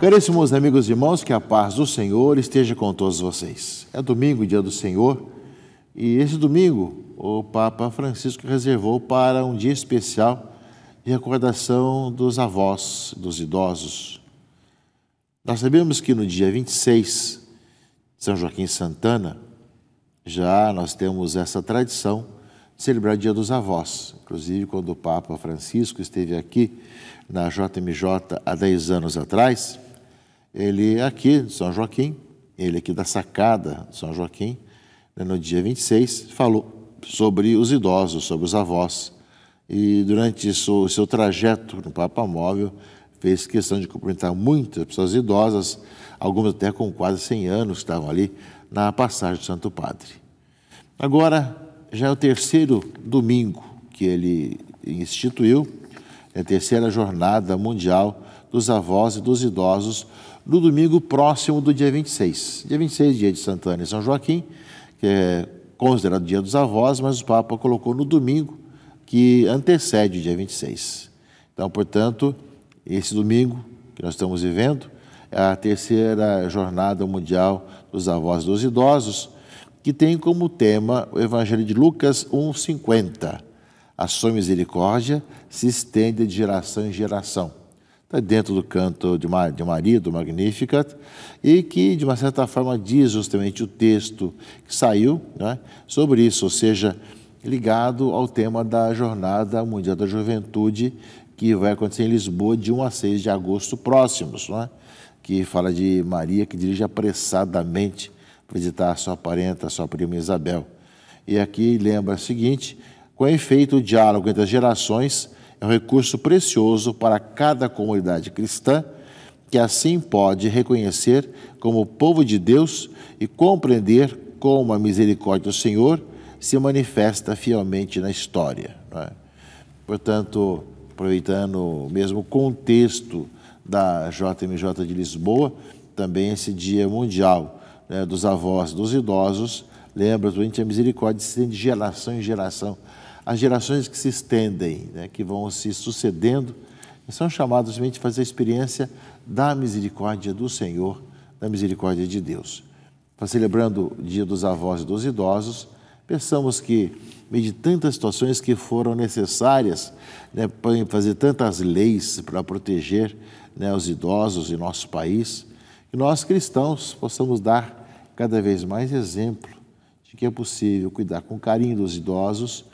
Caríssimos amigos e irmãos, que a paz do Senhor esteja com todos vocês. É domingo, dia do Senhor, e esse domingo o Papa Francisco reservou para um dia especial de recordação dos avós, dos idosos. Nós sabemos que no dia 26 de São Joaquim Santana, já nós temos essa tradição de celebrar o Dia dos Avós. Inclusive, quando o Papa Francisco esteve aqui na JMJ há 10 anos atrás, ele aqui de São Joaquim, ele aqui da sacada de São Joaquim, no dia 26, falou sobre os idosos, sobre os avós. E durante o seu trajeto no Papa Móvel, fez questão de cumprimentar muitas pessoas idosas, algumas até com quase 100 anos, que estavam ali na passagem do Santo Padre. Agora, já é o terceiro domingo que ele instituiu, é a terceira jornada mundial dos avós e dos idosos, no domingo próximo do dia 26. Dia 26, dia de Santana e São Joaquim, que é considerado dia dos avós, mas o Papa colocou no domingo que antecede o dia 26. Então, portanto, esse domingo que nós estamos vivendo é a terceira jornada mundial dos avós e dos idosos, que tem como tema o Evangelho de Lucas 1,50. A sua misericórdia se estende de geração em geração. Está dentro do canto de Maria, do Magnificat, e que, de uma certa forma, diz justamente o texto que saiu, né, sobre isso, ou seja, ligado ao tema da Jornada Mundial da Juventude, que vai acontecer em Lisboa de 1 a 6 de agosto próximos, né, que fala de Maria que dirige apressadamente visitar a sua parenta, a sua prima Isabel. E aqui lembra o seguinte: com efeito, o diálogo entre as gerações é um recurso precioso para cada comunidade cristã, que assim pode reconhecer como povo de Deus e compreender como a misericórdia do Senhor se manifesta fielmente na história. Não é? Portanto, aproveitando o mesmo contexto da JMJ de Lisboa, também esse Dia Mundial, né, dos avós, dos idosos, lembra a misericórdia se estende de geração em geração. As gerações que se estendem, né, que vão se sucedendo, são chamadas realmente a fazer a experiência da misericórdia do Senhor, da misericórdia de Deus. Celebrando o Dia dos Avós e dos Idosos, pensamos que, meio de tantas situações que foram necessárias, né, para fazer tantas leis para proteger, né, os idosos em nosso país, que nós cristãos possamos dar cada vez mais exemplo de que é possível cuidar com carinho dos idosos,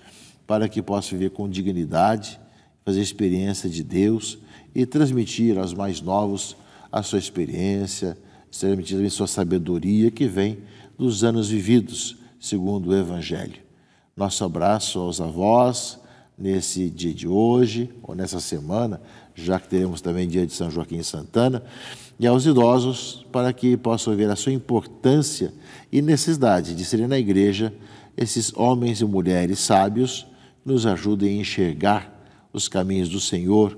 para que possa viver com dignidade, fazer experiência de Deus e transmitir aos mais novos a sua experiência, transmitir também sua sabedoria que vem dos anos vividos, segundo o Evangelho. Nosso abraço aos avós nesse dia de hoje, ou nessa semana, já que teremos também dia de São Joaquim Santana, e aos idosos, para que possam ver a sua importância e necessidade de serem na igreja esses homens e mulheres sábios, nos ajudem a enxergar os caminhos do Senhor,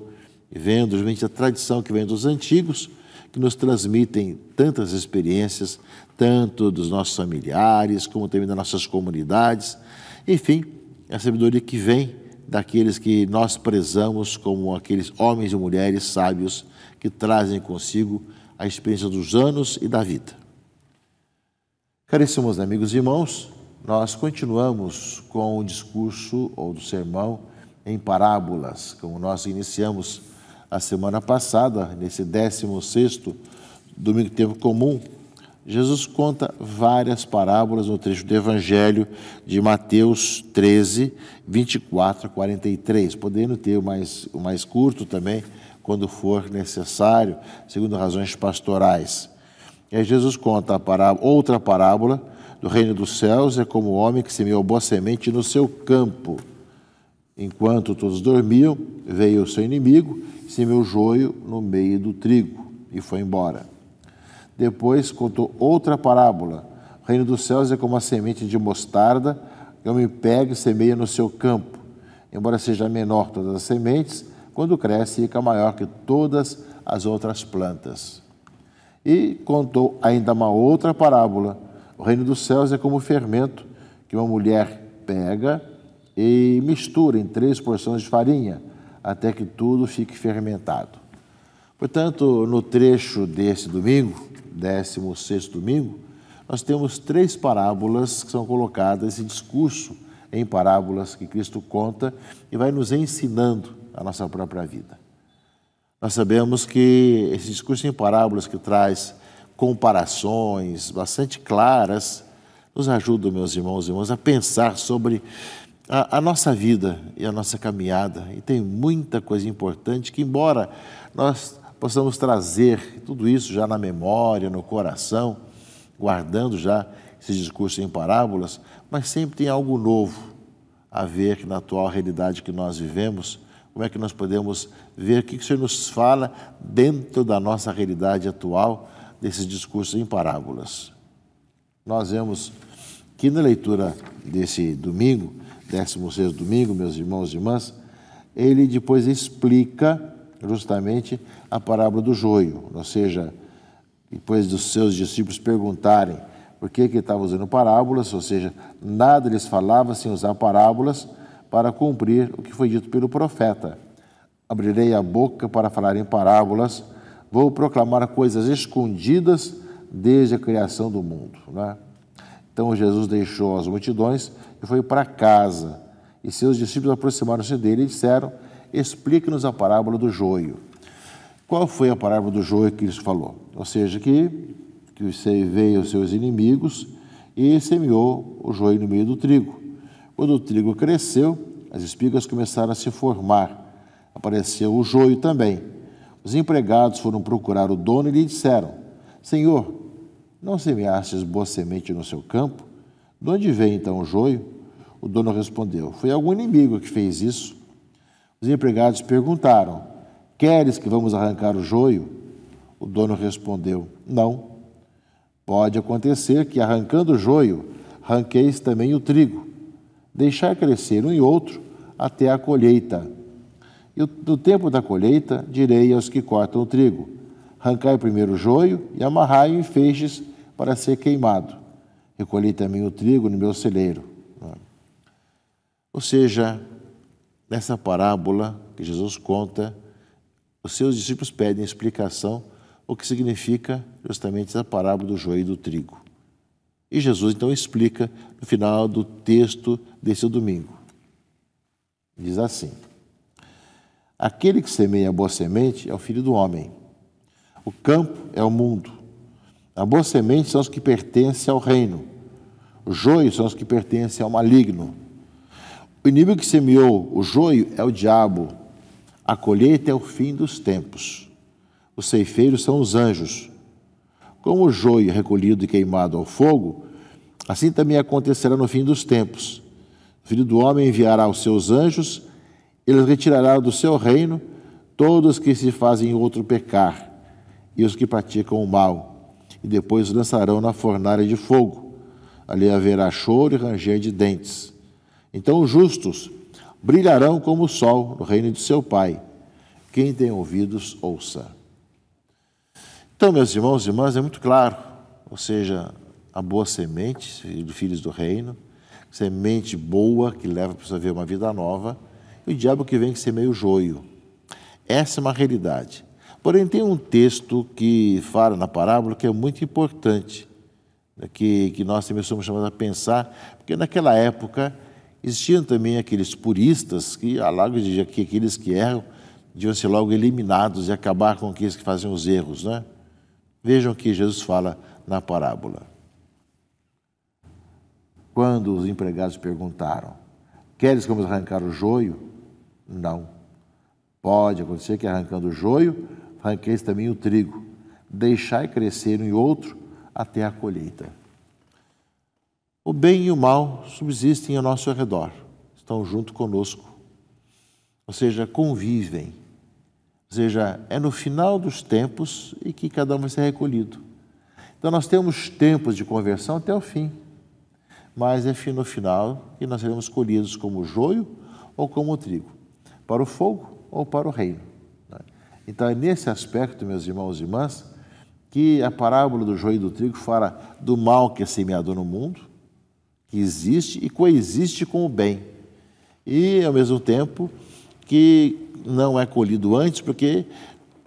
e vendo realmente a tradição que vem dos antigos, que nos transmitem tantas experiências, tanto dos nossos familiares, como também das nossas comunidades. Enfim, a sabedoria que vem daqueles que nós prezamos como aqueles homens e mulheres sábios que trazem consigo a experiência dos anos e da vida. Caríssimos amigos e irmãos, nós continuamos com o discurso ou do sermão em parábolas, como nós iniciamos a semana passada, nesse 16º domingo de tempo comum. Jesus conta várias parábolas no trecho do Evangelho de Mateus 13, 24 a 43, podendo ter o mais curto também, quando for necessário, segundo razões pastorais. E aí Jesus conta outra parábola do reino dos céus, é como o homem que semeou boa semente no seu campo. Enquanto todos dormiam, veio o seu inimigo, semeou joio no meio do trigo e foi embora. Depois contou outra parábola. O reino dos céus é como a semente de mostarda, que o homem pega e semeia no seu campo. Embora seja menor todas as sementes, quando cresce, fica maior que todas as outras plantas. E contou ainda uma outra parábola. O reino dos céus é como o fermento que uma mulher pega e mistura em 3 porções de farinha, até que tudo fique fermentado. Portanto, no trecho desse domingo, 16º domingo, nós temos 3 parábolas que são colocadas, esse discurso em parábolas que Cristo conta e vai nos ensinando a nossa própria vida. Nós sabemos que esse discurso em parábolas que traz comparações bastante claras nos ajuda, meus irmãos e irmãs, a pensar sobre a nossa vida e a nossa caminhada. E tem muita coisa importante que, embora nós possamos trazer tudo isso já na memória, no coração, guardando já esse discurso em parábolas, mas sempre tem algo novo a ver na atual realidade que nós vivemos. Como é que nós podemos ver o que o Senhor nos fala dentro da nossa realidade atual, desses discursos em parábolas. Nós vemos que na leitura desse domingo, 16º domingo, meus irmãos e irmãs, ele depois explica justamente a parábola do joio, ou seja, depois dos seus discípulos perguntarem por que ele estava usando parábolas, ou seja, nada lhes falava sem usar parábolas para cumprir o que foi dito pelo profeta. Abrirei a boca para falar em parábolas, vou proclamar coisas escondidas desde a criação do mundo. Né? Então Jesus deixou as multidões e foi para casa, e seus discípulos aproximaram-se dele e disseram: explique-nos a parábola do joio. Qual foi a parábola do joio que Cristo falou? Ou seja, que veio os seus inimigos e semeou o joio no meio do trigo. Quando o trigo cresceu, as espigas começaram a se formar. Apareceu o joio também. Os empregados foram procurar o dono e lhe disseram: Senhor, não semeastes boa semente no seu campo? De onde vem então o joio? O dono respondeu: foi algum inimigo que fez isso. Os empregados perguntaram: queres que vamos arrancar o joio? O dono respondeu: não. Pode acontecer que, arrancando o joio, arranqueis também o trigo. Deixai crescer um e outro até a colheita. E no tempo da colheita, direi aos que cortam o trigo: arrancai primeiro o joio e amarrai-o em feixes para ser queimado. Recolhei também o trigo no meu celeiro. Ou seja, nessa parábola que Jesus conta, os seus discípulos pedem explicação o que significa justamente essa parábola do joio e do trigo. E Jesus então explica no final do texto desse domingo. Diz assim: aquele que semeia a boa semente é o Filho do Homem. O campo é o mundo. A boa semente são os que pertencem ao reino. Os joios são os que pertencem ao maligno. O inimigo que semeou o joio é o diabo. A colheita é o fim dos tempos. Os ceifeiros são os anjos. Como o joio é recolhido e queimado ao fogo, assim também acontecerá no fim dos tempos. O Filho do Homem enviará os seus anjos, eles retirarão do seu reino todos os que se fazem outro pecar e os que praticam o mal, e depois os lançarão na fornalha de fogo. Ali haverá choro e ranger de dentes. Então os justos brilharão como o sol no reino de seu Pai. Quem tem ouvidos, ouça. Então, meus irmãos e irmãs, é muito claro, ou seja, a boa semente, filhos do reino, semente boa que leva a pessoa a ver uma vida nova, e o diabo que vem que semeia o joio. Essa é uma realidade. Porém, tem um texto que fala na parábola que é muito importante, que nós também somos chamados a pensar, porque naquela época existiam também aqueles puristas que, a logo dizia que aqueles que erram deviam ser logo eliminados e acabar com aqueles que fazem os erros, né? Vejam o que Jesus fala na parábola. Quando os empregados perguntaram: queres que vamos arrancar o joio? Não. Pode acontecer que, arrancando o joio, arranqueis também o trigo. Deixai crescer um e outro até a colheita. O bem e o mal subsistem ao nosso redor, estão junto conosco, ou seja, convivem. Ou seja, é no final dos tempos e que cada um vai ser recolhido. Então nós temos tempos de conversão até o fim, mas é no final que nós seremos colhidos como o joio ou como o trigo, para o fogo ou para o reino. Então é nesse aspecto, meus irmãos e irmãs, que a parábola do joio e do trigo fala do mal que é semeado no mundo, que existe e coexiste com o bem, e ao mesmo tempo que não é colhido antes, porque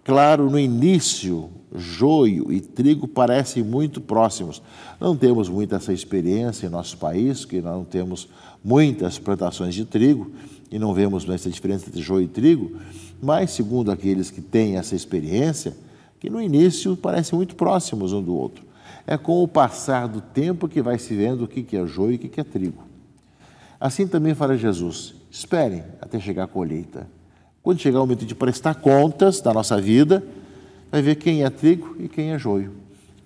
Claro, no início, joio e trigo parecem muito próximos. Não temos muita essa experiência em nosso país, que não temos muitas plantações de trigo e não vemos essa diferença entre joio e trigo, mas segundo aqueles que têm essa experiência, que no início parecem muito próximos um do outro. É com o passar do tempo que vai se vendo o que é joio e o que é trigo. Assim também fala Jesus: esperem até chegar a colheita. Quando chegar o momento de prestar contas da nossa vida, vai ver quem é trigo e quem é joio.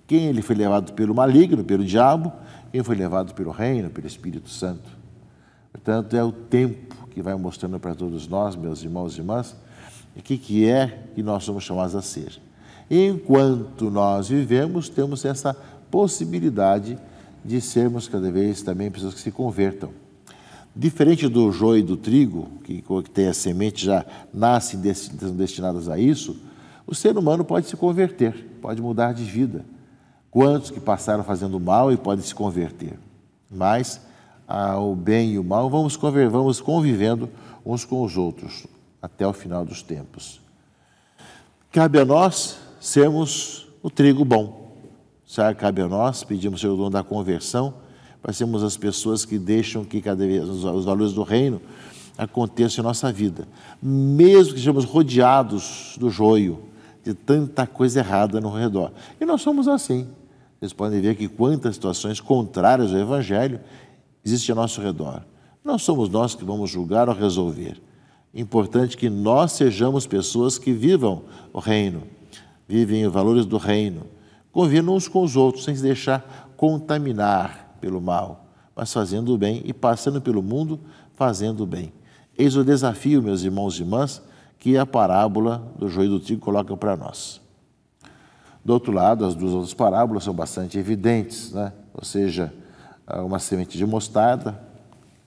Quem ele foi levado pelo maligno, pelo diabo, quem foi levado pelo reino, pelo Espírito Santo. Portanto, é o tempo que vai mostrando para todos nós, meus irmãos e irmãs, o que é que nós somos chamados a ser. E enquanto nós vivemos, temos essa possibilidade de sermos cada vez também pessoas que se convertam. Diferente do joio e do trigo, que tem a semente, já nascem destinadas a isso, o ser humano pode se converter, pode mudar de vida. Quantos que passaram fazendo mal e podem se converter? Mas o bem e o mal vamos convivendo uns com os outros até o final dos tempos. Cabe a nós sermos o trigo bom. Cabe a nós, pedimos o dom da conversão, para sermos as pessoas que deixam que cada vez os valores do reino aconteçam em nossa vida. Mesmo que sejamos rodeados do joio, de tanta coisa errada no redor. E nós somos assim. Vocês podem ver que quantas situações contrárias ao Evangelho existem ao nosso redor. Não somos nós que vamos julgar ou resolver. Importante que nós sejamos pessoas que vivam o reino, vivem os valores do reino, convivendo uns com os outros, sem se deixar contaminar pelo mal, mas fazendo o bem e passando pelo mundo fazendo o bem. Eis o desafio, meus irmãos e irmãs, que a parábola do joio e do trigo coloca para nós. Do outro lado, as duas outras parábolas são bastante evidentes, né? Ou seja, uma semente de mostarda,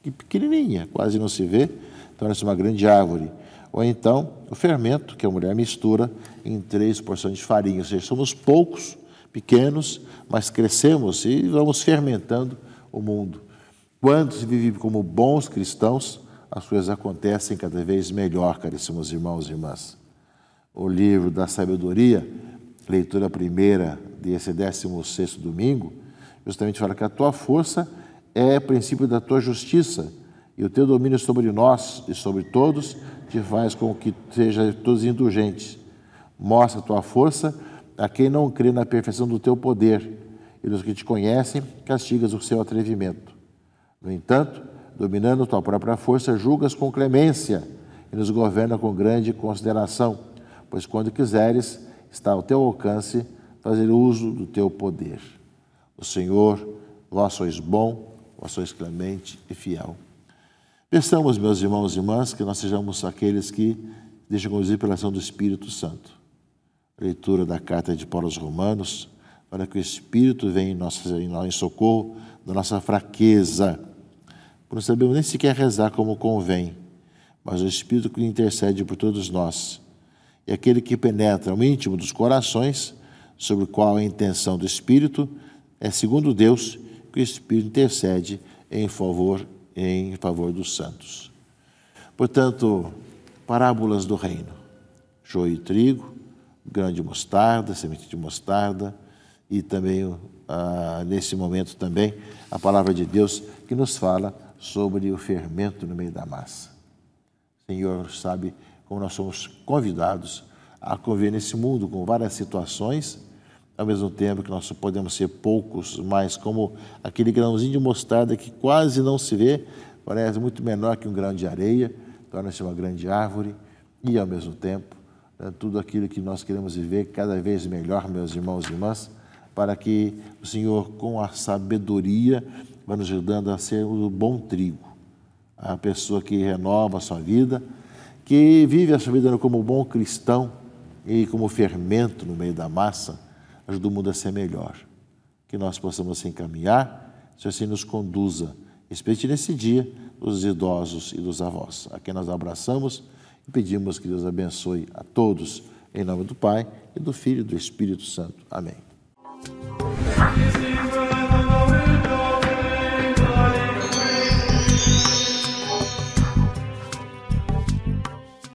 que pequenininha, quase não se vê, torna-se uma grande árvore. Ou então, o fermento, que a mulher mistura em 3 porções de farinha, ou seja, somos poucos, pequenos, mas crescemos e vamos fermentando o mundo. Quando se vive como bons cristãos, as coisas acontecem cada vez melhor, caríssimos irmãos e irmãs. O livro da sabedoria, leitura primeira desse 16º domingo, justamente fala que a tua força é princípio da tua justiça e o teu domínio sobre nós e sobre todos te faz com que seja todos indulgentes. Mostra a tua força a quem não crê na perfeição do teu poder, e dos que te conhecem, castigas o seu atrevimento. No entanto, dominando tua própria força, julgas com clemência e nos governa com grande consideração, pois quando quiseres, está ao teu alcance fazer uso do teu poder. O Senhor, vós sois bom, vós sois clemente e fiel. Peçamos, meus irmãos e irmãs, que nós sejamos aqueles que deixam conduzir pela ação do Espírito Santo. Leitura da carta de Paulo aos Romanos, para que o Espírito venha em socorro da nossa fraqueza. Não sabemos nem sequer rezar como convém, mas o Espírito que intercede por todos nós. E aquele que penetra o íntimo dos corações, sobre o qual a intenção do Espírito, é segundo Deus que o Espírito intercede em favor dos santos. Portanto, parábolas do reino, joio e trigo, grão de mostarda, semente de mostarda, e também, nesse momento também, a palavra de Deus que nos fala sobre o fermento no meio da massa. O Senhor sabe como nós somos convidados a conviver nesse mundo com várias situações, ao mesmo tempo que nós podemos ser poucos, mas como aquele grãozinho de mostarda que quase não se vê, parece muito menor que um grão de areia, torna-se uma grande árvore, e ao mesmo tempo, tudo aquilo que nós queremos viver cada vez melhor, meus irmãos e irmãs, para que o Senhor, com a sabedoria, vai nos ajudando a ser o bom trigo, a pessoa que renova a sua vida, que vive a sua vida como bom cristão e como fermento no meio da massa, ajuda o mundo a ser melhor. Que nós possamos se encaminhar, se assim nos conduza, especialmente nesse dia, dos idosos e dos avós, a quem nós abraçamos e pedimos que Deus abençoe a todos, em nome do Pai, e do Filho e do Espírito Santo. Amém.